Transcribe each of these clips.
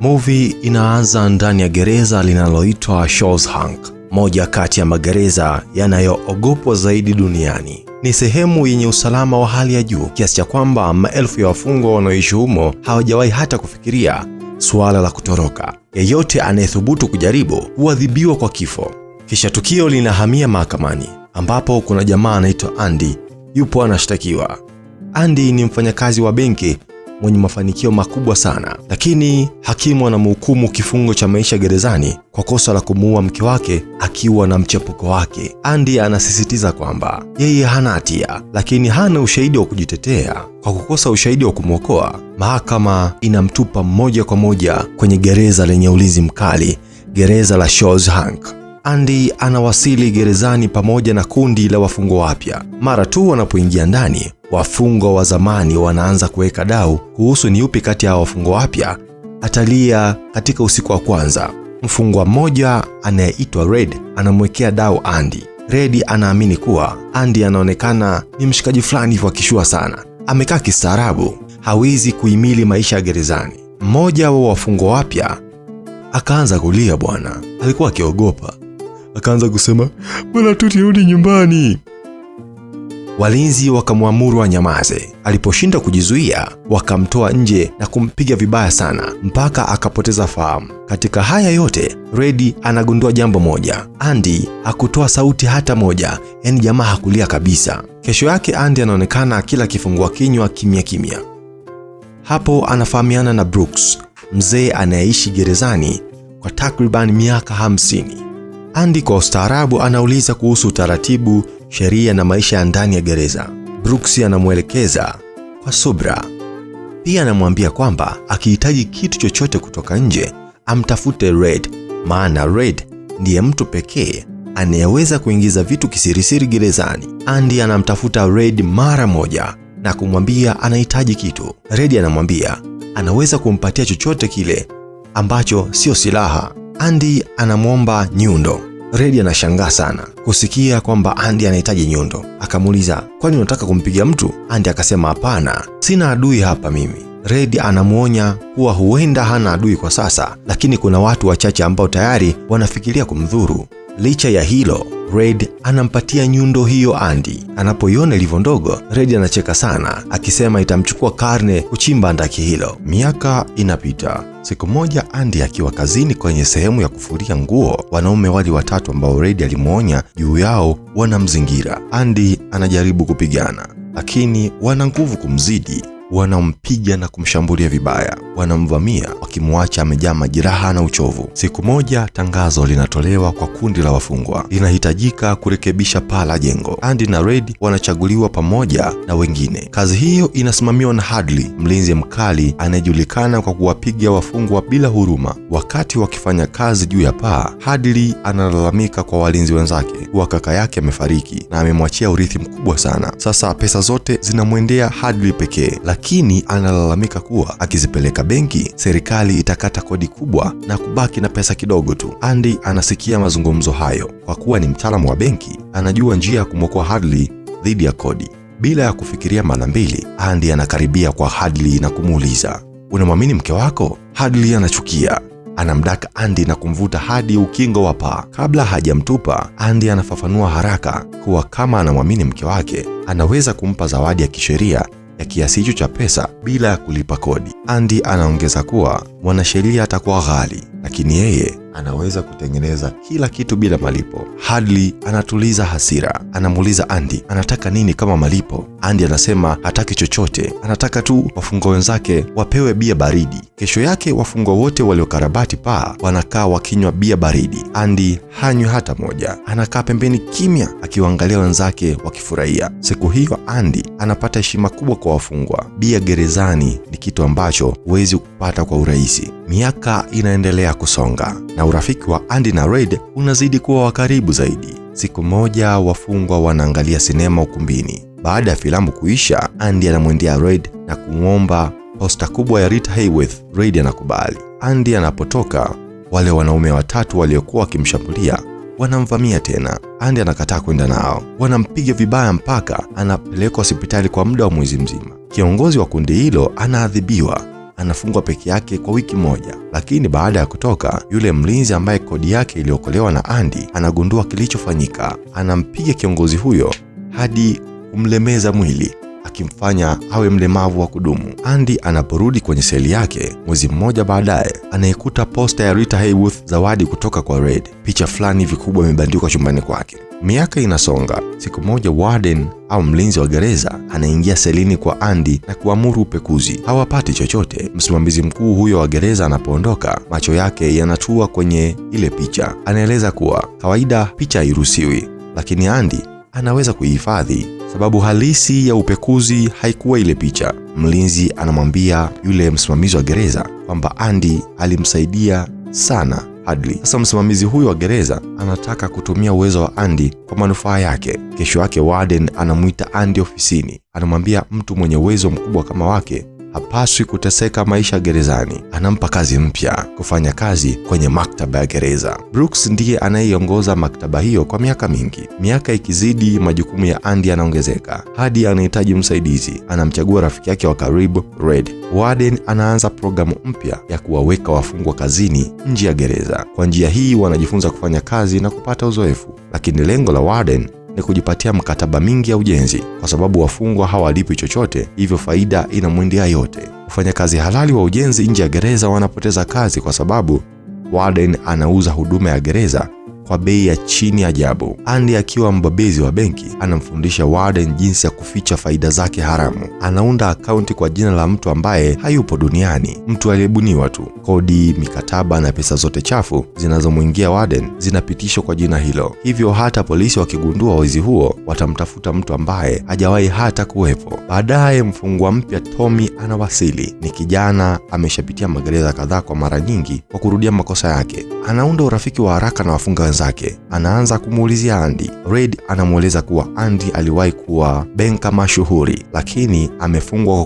Movie inaanza ndani ya gereza linaloitwa Shawshank, moja kati ya magereza yanayoogopwa zaidi duniani. Ni sehemu yenye usalama wa hali ya juu kiasi cha kwamba maelfu ya wafungwa wanaoishi humo hawajawahi hata kufikiria suala la kutoroka. Yeyote anayethubutu kujaribu huadhibiwa kwa kifo. Kisha tukio linahamia mahakamani ambapo kuna jamaa anaitwa Andy yupo anashtakiwa. Andy ni mfanyakazi wa benki mwenye mafanikio makubwa sana, lakini hakimu anamhukumu kifungo cha maisha gerezani kwa kosa la kumuua mke wake akiwa na mchepuko wake. Andy anasisitiza kwamba yeye hana hatia, lakini hana ushahidi wa kujitetea. Kwa kukosa ushahidi wa kumwokoa, mahakama inamtupa moja kwa moja kwenye gereza lenye ulinzi mkali, gereza la Shawshank. Andy anawasili gerezani pamoja na kundi la wafungwa wapya. Mara tu wanapoingia ndani, wafungwa wa zamani wanaanza kuweka dau kuhusu ni yupi kati ya wafungwa wapya atalia katika usiku wa kwanza. Mfungwa mmoja anayeitwa Red anamwekea dau Andy. Red anaamini kuwa Andy anaonekana ni mshikaji fulani wa kishua sana, amekaa kistaarabu, hawezi kuhimili maisha ya gerezani. Mmoja wa wafungwa wapya akaanza kulia bwana, alikuwa akiogopa. Akaanza kusema, "Bwana turudi nyumbani." Walinzi wakamwamuru anyamaze. Aliposhinda kujizuia, wakamtoa nje na kumpiga vibaya sana mpaka akapoteza fahamu. Katika haya yote, Red anagundua jambo moja. Andy hakutoa sauti hata moja, yani jamaa hakulia kabisa. Kesho yake Andy anaonekana kila kifungua kinywa kimya kimya. Hapo anafahamiana na Brooks, mzee anayeishi gerezani kwa takriban miaka 50. Andy kwa ustaarabu anauliza kuhusu utaratibu, sheria na maisha ya ndani ya gereza. Brooks anamuelekeza kwa subra. Pia anamwambia kwamba akihitaji kitu chochote kutoka nje, amtafute Red, maana Red ndiye mtu pekee anayeweza kuingiza vitu kisirisiri gerezani. Andy anamtafuta Red mara moja na kumwambia anahitaji kitu. Red anamwambia anaweza kumpatia chochote kile ambacho sio silaha. Andy anamwomba nyundo. Red anashangaa sana kusikia kwamba Andy anahitaji nyundo. Akamuuliza, "Kwani unataka kumpiga mtu?" Andy akasema, "Hapana, sina adui hapa mimi." Red anamuonya kuwa huenda hana adui kwa sasa, lakini kuna watu wachache ambao tayari wanafikiria kumdhuru. Licha ya hilo, Red anampatia nyundo hiyo Andy. Anapoiona ilivyo ndogo, Red anacheka sana akisema itamchukua karne kuchimba handaki hilo. Miaka inapita. Siku moja Andy akiwa kazini kwenye sehemu ya kufulia nguo, wanaume wali watatu ambao Red alimuonya juu yao wanamzingira. Andy anajaribu kupigana, lakini wana nguvu kumzidi. Wanampiga na kumshambulia vibaya. Wanamvamia wakimwacha amejaa majeraha na uchovu. Siku moja tangazo linatolewa kwa kundi la wafungwa. Linahitajika kurekebisha paa la jengo. Andy na Red wanachaguliwa pamoja na wengine. Kazi hiyo inasimamiwa na Hadley, mlinzi mkali anayejulikana kwa kuwapiga wafungwa bila huruma. Wakati wakifanya kazi juu ya paa, Hadley analalamika kwa walinzi wenzake kuwa kaka yake amefariki na amemwachia urithi mkubwa sana. Sasa pesa zote zinamwendea Hadley pekee. Lakini analalamika kuwa akizipeleka benki, serikali itakata kodi kubwa na kubaki na pesa kidogo tu. Andy anasikia mazungumzo hayo. Kwa kuwa ni mtaalamu wa benki, anajua njia ya kumwokoa Hadley dhidi ya kodi. Bila ya kufikiria mara mbili, Andy anakaribia kwa Hadley na kumuuliza, "Unamwamini mke wako?" Hadley anachukia. Anamdaka Andy na kumvuta hadi ukingo wa paa. Kabla hajamtupa, Andy anafafanua haraka kuwa kama anamwamini mke wake, anaweza kumpa zawadi ya kisheria ya kiasi hicho cha pesa bila ya kulipa kodi. Andy anaongeza kuwa mwanasheria atakuwa ghali, lakini yeye anaweza kutengeneza kila kitu bila malipo. Hadley anatuliza hasira. Anamuuliza Andy anataka nini kama malipo. Andy anasema hataki chochote, anataka tu wafungwa wenzake wapewe bia baridi. Kesho yake wafungwa wote waliokarabati paa wanakaa wakinywa bia baridi. Andy hanywi hata moja, anakaa pembeni kimya akiwaangalia wenzake wakifurahia. Siku hiyo Andy anapata heshima kubwa kwa wafungwa. Bia gerezani ni kitu ambacho huwezi kupata kwa urahisi. Miaka inaendelea kusonga na urafiki wa Andy na Red unazidi kuwa wa karibu zaidi. Siku moja wafungwa wanaangalia sinema ukumbini. Baada ya filamu kuisha, Andy anamwendea Red na kumwomba posta kubwa ya Rita Hayworth. Red anakubali. Andy anapotoka, wale wanaume watatu waliokuwa wakimshambulia wanamvamia tena. Andy anakataa kwenda nao. Wanampiga vibaya mpaka anapelekwa hospitali kwa muda wa mwezi mzima. Kiongozi wa kundi hilo anaadhibiwa. anafungwa peke yake kwa wiki moja. Lakini baada ya kutoka, yule mlinzi ambaye kodi yake iliokolewa na Andy anagundua kilichofanyika. Anampiga kiongozi huyo hadi kumlemeza mwili, akimfanya awe mlemavu wa kudumu. Andy anaporudi kwenye seli yake mwezi mmoja baadaye, anaikuta posta ya Rita Hayworth, zawadi kutoka kwa Red. Picha fulani vikubwa imebandikwa chumbani kwake. Miaka inasonga. Siku moja warden au mlinzi wa gereza anaingia selini kwa Andy na kuamuru upekuzi. Hawapati chochote. Msimamizi mkuu huyo wa gereza anapoondoka, macho yake yanatua kwenye ile picha. Anaeleza kuwa kawaida picha hairuhusiwi, lakini Andy anaweza kuihifadhi. Sababu halisi ya upekuzi haikuwa ile picha. Mlinzi anamwambia yule msimamizi wa gereza kwamba Andy alimsaidia sana Hadley. Sasa msimamizi huyo wa gereza anataka kutumia uwezo wa Andy kwa manufaa yake. Kesho yake warden anamuita Andy ofisini. Anamwambia mtu mwenye uwezo mkubwa kama wake hapaswi kuteseka maisha gerezani. Anampa kazi mpya, kufanya kazi kwenye maktaba ya gereza. Brooks ndiye anayeongoza maktaba hiyo kwa miaka mingi. Miaka ikizidi, majukumu ya Andy yanaongezeka hadi anahitaji msaidizi. Anamchagua rafiki yake wa karibu, Red. Warden anaanza programu mpya ya kuwaweka wafungwa kazini nje ya gereza. Kwa njia hii wanajifunza kufanya kazi na kupata uzoefu. Lakini lengo la warden ni kujipatia mkataba mingi ya ujenzi, kwa sababu wafungwa hawalipi chochote, hivyo faida inamwendea yote. Wafanyakazi halali wa ujenzi nje ya gereza wanapoteza kazi kwa sababu warden anauza huduma ya gereza kwa bei ya chini ajabu. Andy akiwa mbobezi wa benki anamfundisha warden jinsi ya kuficha faida zake haramu. Anaunda akaunti kwa jina la mtu ambaye hayupo duniani, mtu aliyebuniwa tu. Kodi, mikataba na pesa zote chafu zinazomwingia warden zinapitishwa kwa jina hilo. Hivyo hata polisi wakigundua wizi huo, watamtafuta mtu ambaye hajawahi hata kuwepo. Baadaye mfungwa mpya Tommy anawasili. Ni kijana ameshapitia magereza kadhaa kwa mara nyingi kwa kurudia makosa yake. Anaunda urafiki wa haraka na wafungwa wenzake. Anaanza kumuulizia Andy. Red anamueleza kuwa Andy aliwahi kuwa benka mashuhuri, lakini amefungwa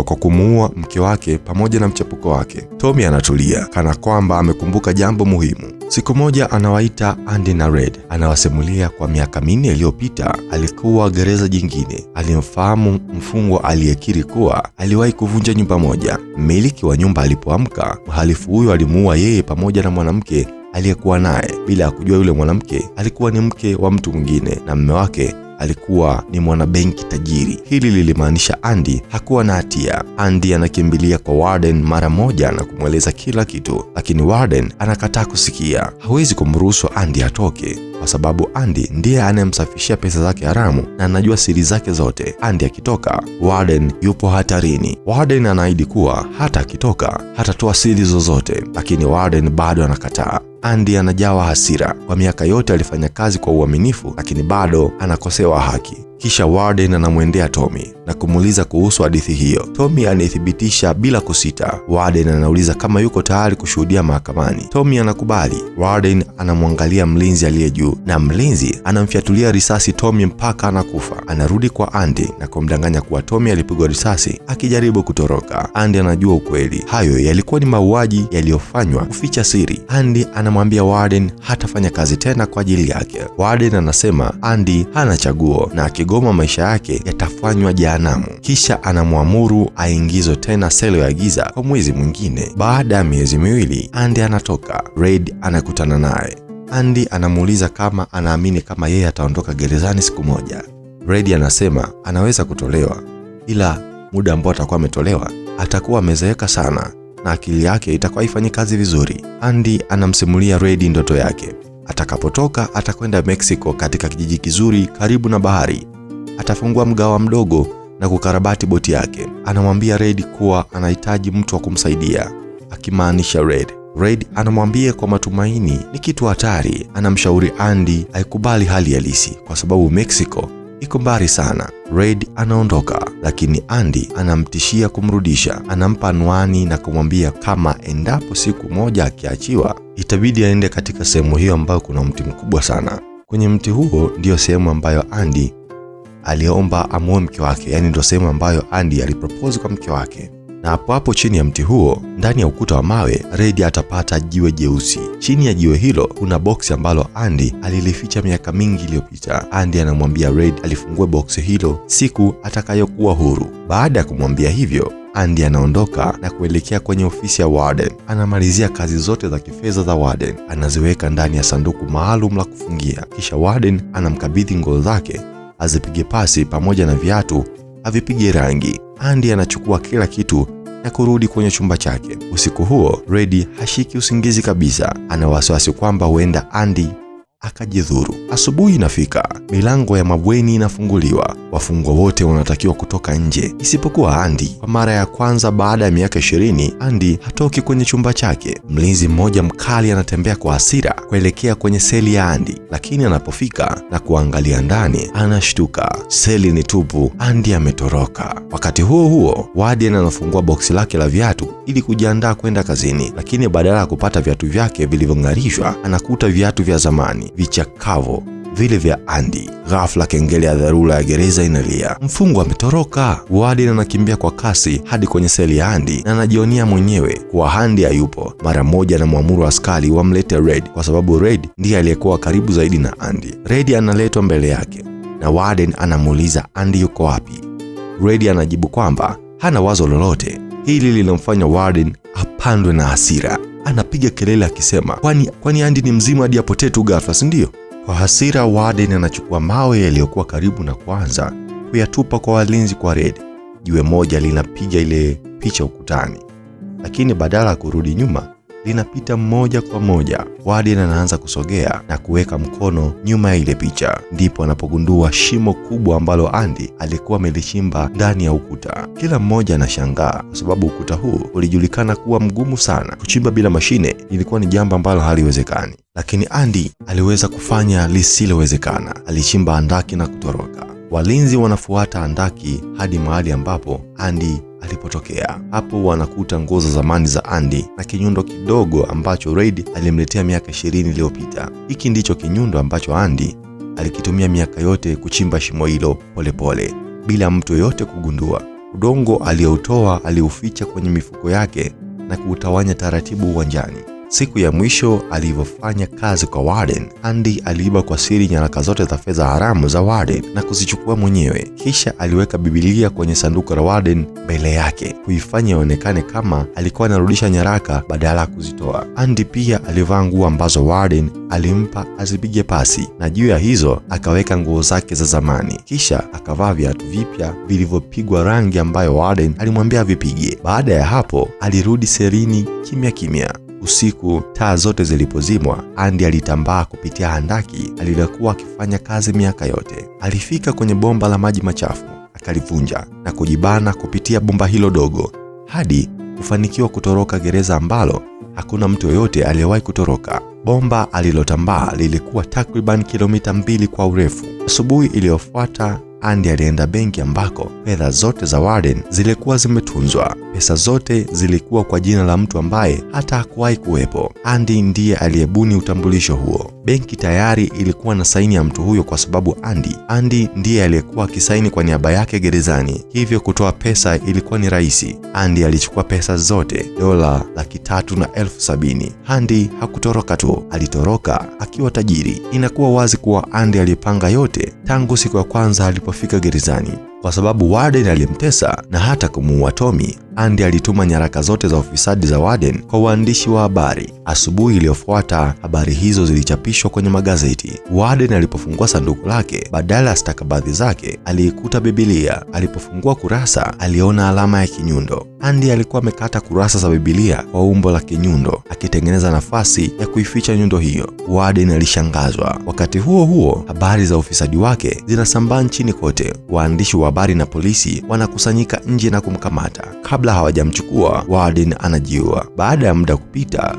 kwa kumuua mke wake pamoja na mchepuko wake. Tommy anatulia kana kwamba amekumbuka jambo muhimu. Siku moja anawaita Andy na Red. Anawasimulia kwa miaka 4 iliyopita alikuwa gereza jingine. Alimfahamu mfungwa aliyekiri kuwa aliwahi kuvunja nyumba moja. Mmiliki wa nyumba alipoamka, mhalifu huyo alimuua yeye pamoja na mwanamke aliyekuwa naye, bila ya kujua yule mwanamke alikuwa ni mke wa mtu mwingine na mume wake alikuwa ni mwanabenki tajiri. Hili lilimaanisha Andy hakuwa na hatia. Andy anakimbilia kwa warden mara moja na kumweleza kila kitu, lakini warden anakataa kusikia. Hawezi kumruhusu Andy atoke kwa sababu Andy ndiye anayemsafishia pesa zake haramu na anajua siri zake zote. Andy akitoka, warden yupo hatarini. Warden anaahidi kuwa hata akitoka hatatoa siri zozote, lakini warden bado anakataa. Andy anajawa hasira. Kwa miaka yote alifanya kazi kwa uaminifu, lakini bado anakosewa haki. Kisha warden anamwendea Tommy na kumuuliza kuhusu hadithi hiyo. Tommy anathibitisha bila kusita. Warden anauliza kama yuko tayari kushuhudia mahakamani. Tommy anakubali. Warden anamwangalia mlinzi aliye juu na mlinzi anamfyatulia risasi Tommy mpaka anakufa. Anarudi kwa Andy na kumdanganya kuwa Tommy alipigwa risasi akijaribu kutoroka. Andy anajua ukweli. Hayo yalikuwa ni mauaji yaliyofanywa kuficha siri. Andy anamwambia warden hatafanya kazi tena kwa ajili yake. Warden anasema Andy hana chaguo na akigoma maisha yake yatafanywa jehanamu. Kisha anamwamuru aingizwe tena selo ya giza kwa mwezi mwingine. Baada ya miezi 2, Andy anatoka. Red anakutana naye. Andy anamuuliza kama anaamini kama yeye ataondoka gerezani siku moja. Red anasema anaweza kutolewa, ila muda ambao atakuwa ametolewa atakuwa amezeeka sana na akili yake itakuwa haifanyi kazi vizuri. Andy anamsimulia Red ndoto yake. Atakapotoka atakwenda Mexico katika kijiji kizuri karibu na bahari. Atafungua mgawa mdogo na kukarabati boti yake. Anamwambia Red kuwa anahitaji mtu wa kumsaidia, akimaanisha Red. Red anamwambia kwa matumaini ni kitu hatari. Anamshauri Andy aikubali hali halisi kwa sababu Mexico iko mbali sana. Red anaondoka, lakini Andy anamtishia kumrudisha. Anampa anwani na kumwambia kama endapo siku moja akiachiwa, itabidi aende katika sehemu hiyo ambayo kuna mti mkubwa sana. Kwenye mti huo ndio sehemu ambayo Andy aliomba amuoe mke wake, yani ndio sehemu ambayo Andy alipropose kwa mke wake. Na hapo hapo chini ya mti huo, ndani ya ukuta wa mawe, Red atapata jiwe jeusi. Chini ya jiwe hilo kuna boksi ambalo Andy alilificha miaka mingi iliyopita. Andy anamwambia Red alifungue boksi hilo siku atakayokuwa huru. Baada ya kumwambia hivyo, Andy anaondoka na kuelekea kwenye ofisi ya Warden. Anamalizia kazi zote za kifedha za Warden, anaziweka ndani ya sanduku maalum la kufungia. Kisha Warden anamkabidhi nguo zake azipige pasi pamoja na viatu avipige rangi. Andy anachukua kila kitu na kurudi kwenye chumba chake. Usiku huo Red hashiki usingizi kabisa. Ana wasiwasi kwamba huenda Andy akajidhuru. Asubuhi inafika, milango ya mabweni inafunguliwa. Wafungwa wote wanatakiwa kutoka nje isipokuwa Andy. Kwa mara ya kwanza baada ya miaka 20, Andy hatoki kwenye chumba chake. Mlinzi mmoja mkali anatembea kwa hasira kuelekea kwenye seli ya Andy, lakini anapofika na kuangalia ndani anashtuka. Seli ni tupu, Andy ametoroka. Wakati huo huo, Warden anafungua boksi lake la viatu ili kujiandaa kwenda kazini, lakini badala ya kupata viatu vyake vilivyong'arishwa, anakuta viatu vya zamani vichakavo vile vya Andy. Ghafla kengele ya dharura ya gereza inalia. Mfungwa ametoroka. Warden anakimbia kwa kasi hadi kwenye seli ya Andy na anajionea mwenyewe kuwa Andy hayupo. Mara moja anamwamuru askari wamlete Red kwa sababu Red ndiye aliyekuwa karibu zaidi na Andy. Red analetwa mbele yake na Warden anamuuliza Andy yuko wapi. Red anajibu kwamba hana wazo lolote. Hili linamfanya Warden apandwe na hasira. Anapiga kelele akisema, kwani Andy ni mzima hadi apotee tu ghafla, si ndio? Kwa hasira, Warden anachukua mawe yaliyokuwa karibu na kuanza kuyatupa kwa walinzi kwa Red. Jiwe moja linapiga ile picha ukutani, lakini badala ya kurudi nyuma linapita moja kwa moja. Warden anaanza kusogea na kuweka mkono nyuma ya ile picha. Ndipo anapogundua shimo kubwa ambalo Andy alikuwa amelichimba ndani ya ukuta. Kila mmoja anashangaa kwa sababu ukuta huu ulijulikana kuwa mgumu sana. Kuchimba bila mashine ilikuwa ni jambo ambalo haliwezekani, lakini Andy aliweza kufanya lisilowezekana. Alichimba handaki na kutoroka. Walinzi wanafuata handaki hadi mahali ambapo Andy alipotokea. Hapo wanakuta nguo za zamani za Andy na kinyundo kidogo ambacho Red alimletea miaka 20 iliyopita. Hiki ndicho kinyundo ambacho Andy alikitumia miaka yote kuchimba shimo hilo polepole bila mtu yote kugundua. Udongo aliyoutoa aliuficha kwenye mifuko yake na kuutawanya taratibu uwanjani. Siku ya mwisho alivyofanya kazi kwa Warden, Andy aliiba kwa siri nyaraka zote za fedha haramu za Warden na kuzichukua mwenyewe. Kisha aliweka Biblia kwenye sanduku la Warden mbele yake, kuifanya ionekane kama alikuwa anarudisha nyaraka badala ya kuzitoa. Andy pia alivaa nguo ambazo Warden alimpa azipige pasi, na juu ya hizo akaweka nguo zake za zamani. Kisha akavaa viatu vipya vilivyopigwa rangi ambayo Warden alimwambia vipige. Baada ya hapo alirudi selini kimya kimya. Usiku taa zote zilipozimwa, Andy alitambaa kupitia handaki alilokuwa akifanya kazi miaka yote. Alifika kwenye bomba la maji machafu, akalivunja na kujibana kupitia bomba hilo dogo hadi kufanikiwa kutoroka gereza ambalo hakuna mtu yoyote aliyewahi kutoroka. Bomba alilotambaa lilikuwa takriban kilomita 2 kwa urefu. Asubuhi iliyofuata Andy alienda benki ambako fedha zote za Warden zilikuwa zimetunzwa. Pesa zote zilikuwa kwa jina la mtu ambaye hata hakuwahi kuwepo. Andy ndiye aliyebuni utambulisho huo. Benki tayari ilikuwa na saini ya mtu huyo kwa sababu Andy ndiye aliyekuwa akisaini kwa niaba yake gerezani. Hivyo kutoa pesa ilikuwa ni rahisi. Andy alichukua pesa zote, $370,000. Andy hakutoroka tu, alitoroka akiwa tajiri. Inakuwa wazi kuwa Andy alipanga yote tangu siku ya kwanza alipofika gerezani. Kwa sababu Warden alimtesa na hata kumuua Tommy, Andy alituma nyaraka zote za ufisadi za Warden kwa waandishi wa habari. Asubuhi iliyofuata, habari hizo zilichapishwa kwenye magazeti. Warden alipofungua sanduku lake, badala ya stakabadhi zake, aliikuta Biblia. Alipofungua kurasa, aliona alama ya kinyundo. Andy alikuwa amekata kurasa za Biblia kwa umbo la kinyundo, akitengeneza nafasi ya kuificha nyundo hiyo. Warden alishangazwa. Wakati huo huo, habari za ufisadi wake zinasambaa nchini kote. Waandishi wa habari na polisi wanakusanyika nje na kumkamata. Kabla hawajamchukua, Warden anajiua. Baada ya muda kupita,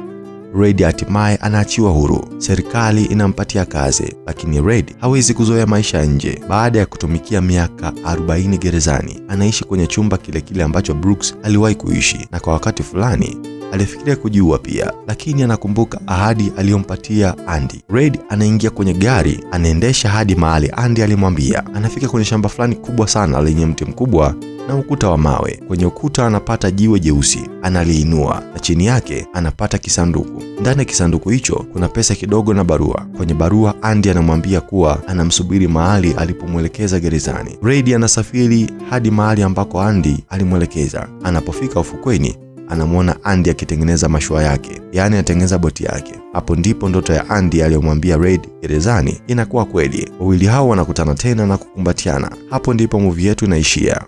Red hatimaye anaachiwa huru. Serikali inampatia kazi, lakini Red hawezi kuzoea maisha nje. Baada ya kutumikia miaka 40 gerezani, anaishi kwenye chumba kile kile ambacho Brooks aliwahi kuishi, na kwa wakati fulani alifikiria kujiua pia, lakini anakumbuka ahadi aliyompatia Andy. Red anaingia kwenye gari, anaendesha hadi mahali Andy alimwambia. Anafika kwenye shamba fulani kubwa sana lenye mti mkubwa na ukuta wa mawe. Kwenye ukuta anapata jiwe jeusi, analiinua na chini yake anapata kisanduku. Ndani ya kisanduku hicho kuna pesa kidogo na barua. Kwenye barua Andy anamwambia kuwa anamsubiri mahali alipomwelekeza gerezani. Red anasafiri hadi mahali ambako Andy alimwelekeza. Anapofika ufukweni, anamwona Andy akitengeneza mashua yake, yaani anatengeneza boti yake. Hapo ndipo ndoto ya Andy aliyomwambia Red gerezani inakuwa kweli. Wawili hao wanakutana tena na kukumbatiana. Hapo ndipo movie yetu inaishia.